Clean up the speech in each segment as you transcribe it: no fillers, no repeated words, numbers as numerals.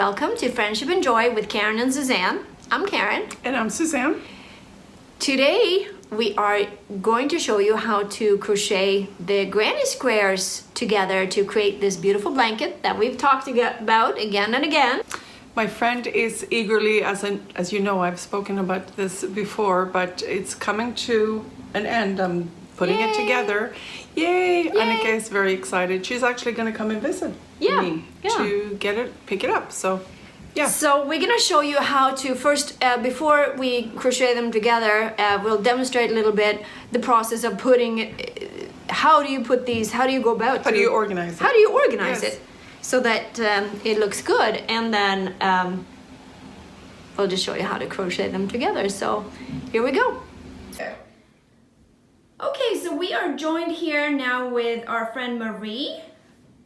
welcome to Friendship and Joy with Carin and Susanne. I'm Carin. And I'm Susanne. Today we are going to show you how to crochet the granny squares together to create this beautiful blanket that we've talked about again and again. My friend is eagerly, as you know, I've spoken about this before, but it's coming to an end. I'm putting it together. Yay! Annika is very excited. She's actually going to come and visit me to pick it up. So, yeah. So we're going to show you how to first, before we crochet them together, we'll demonstrate a little bit the process of putting, how do you put these, how do you go about How do you organize it? How do you organize it so that it looks good, and then we'll just show you how to crochet them together. So here we go. Okay, so we are joined here now with our friend Marie.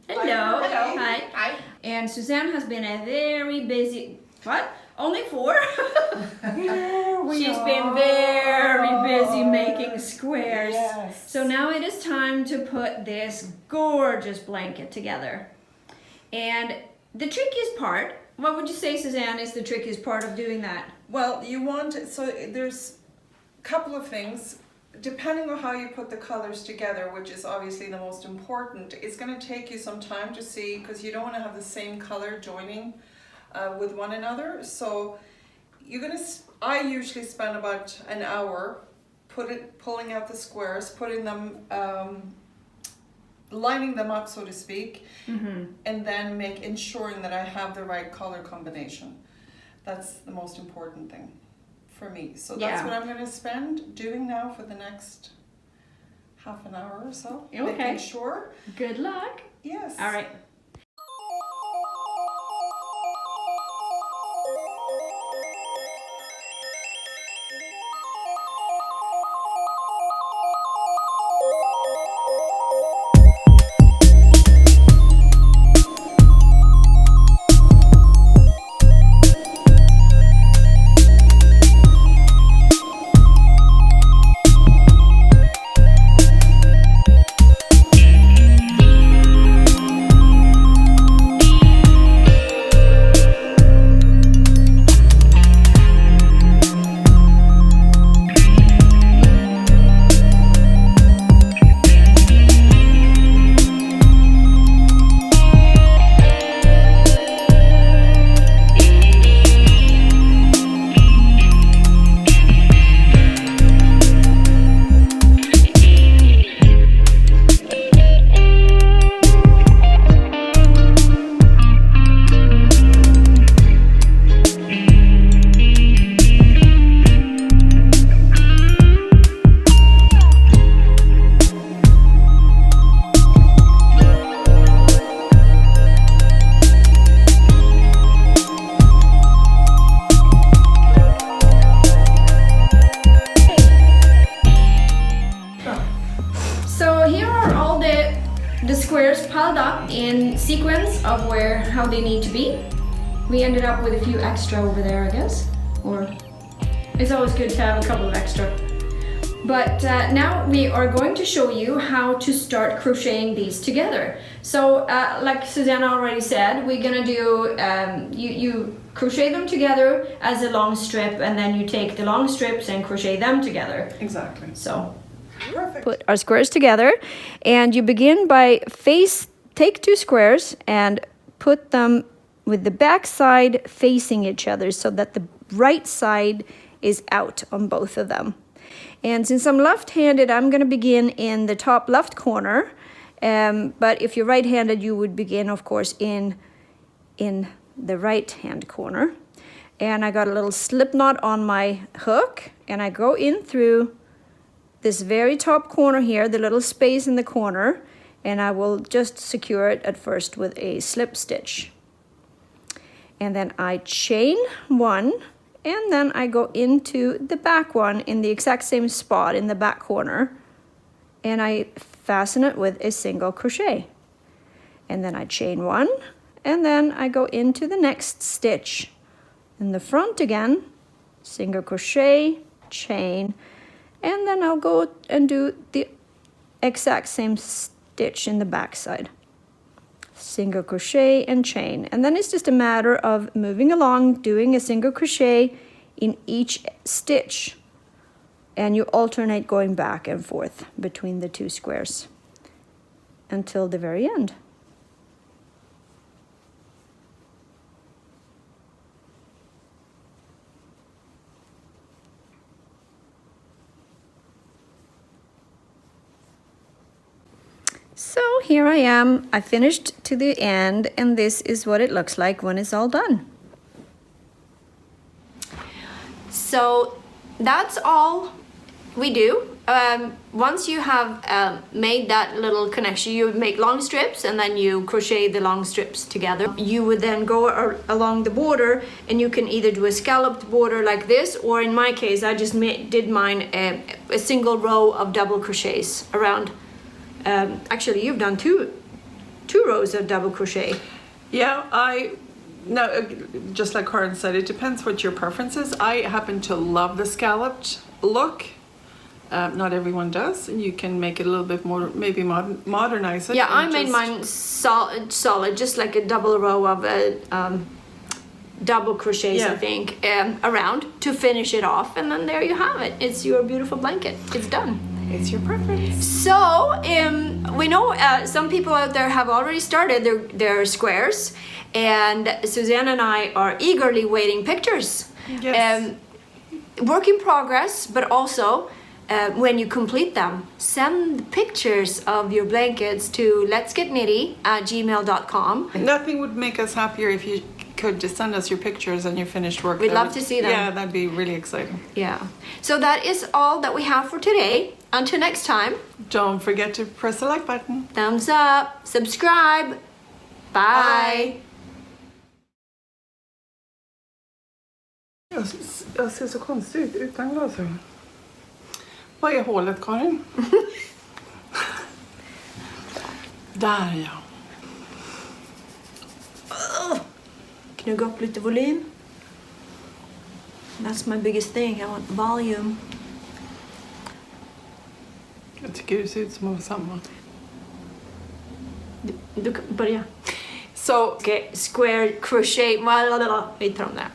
Hello. Hello. Hi. Hi. And Susanne has been a very busy, what? Only 4? She's been very busy making squares. Yes. So now it is time to put this gorgeous blanket together. And the trickiest part, what would you say, Susanne, is the trickiest part of doing that? Well, there's a couple of things. Depending on how you put the colors together, which is obviously the most important, it's going to take you some time to see, because you don't want to have the same color joining with one another. So I usually spend about an hour pulling out the squares, putting them, lining them up, so to speak, and then ensuring that I have the right color combination. That's the most important thing for me. So that's what I'm going to spend doing now for the next half an hour or so. Okay. Making sure. Good luck. Yes. All right. The squares piled up in sequence of how they need to be. We ended up with a few extra over there, I guess. Or it's always good to have a couple of extra. But now we are going to show you how to start crocheting these together. So like Susanne already said, we're gonna do, you crochet them together as a long strip, and then you take the long strips and crochet them together. Exactly. So Perfect. put our squares together, and you begin by take 2 squares and put them with the back side facing each other so that the right side is out on both of them. And since I'm left-handed, I'm going to begin in the top left corner, but if you're right-handed, you would begin, of course, in the right-hand corner. And I got a little slip knot on my hook, and I go in through this very top corner here, the little space in the corner, and I will just secure it at first with a slip stitch. And then I chain 1, and then I go into the back one in the exact same spot in the back corner, and I fasten it with a single crochet. And then I chain 1, and then I go into the next stitch in the front again, single crochet, chain, and then I'll go and do the exact same stitch in the back side. single crochet and chain. And then it's just a matter of moving along, doing a single crochet in each stitch. And you alternate going back and forth between the 2 squares until the very end. So here I am, I finished to the end, and this is what it looks like when it's all done. So that's all we do. Once you have made that little connection, you make long strips and then you crochet the long strips together. You would then go along the border, and you can either do a scalloped border like this, or in my case, I just did mine a single row of double crochets around. Actually, you've done two rows of double crochet. Yeah, just like Carin said, it depends what your preference is. I happen to love the scalloped look. Not everyone does. You can make it a little bit more, maybe modernize it. Yeah, I made mine solid, just like a double row of double crochets, I think, around to finish it off. And then there you have it. It's your beautiful blanket. It's done. It's your preference. So we know some people out there have already started their squares, and Susanne and I are eagerly waiting pictures. Yes. Work in progress, but also when you complete them, send pictures of your blankets to letsgetknitty@gmail.com. Nothing would make us happier if you could just send us your pictures and your finished work. We'd love to see them. Yeah, that'd be really exciting. Yeah. So that is all that we have for today. Until next time. Don't forget to press the like button. Thumbs up. Subscribe. Bye. Jag ser så konstig ut utan glasögon. Vad är hålet, Carin? Där, ja. Knugga upp lite volym. That's my biggest thing. I want volume. Jag tycker det ser ut som att vara samma. Du kan börja. So, Okay, square crochet. Vi tar dem där.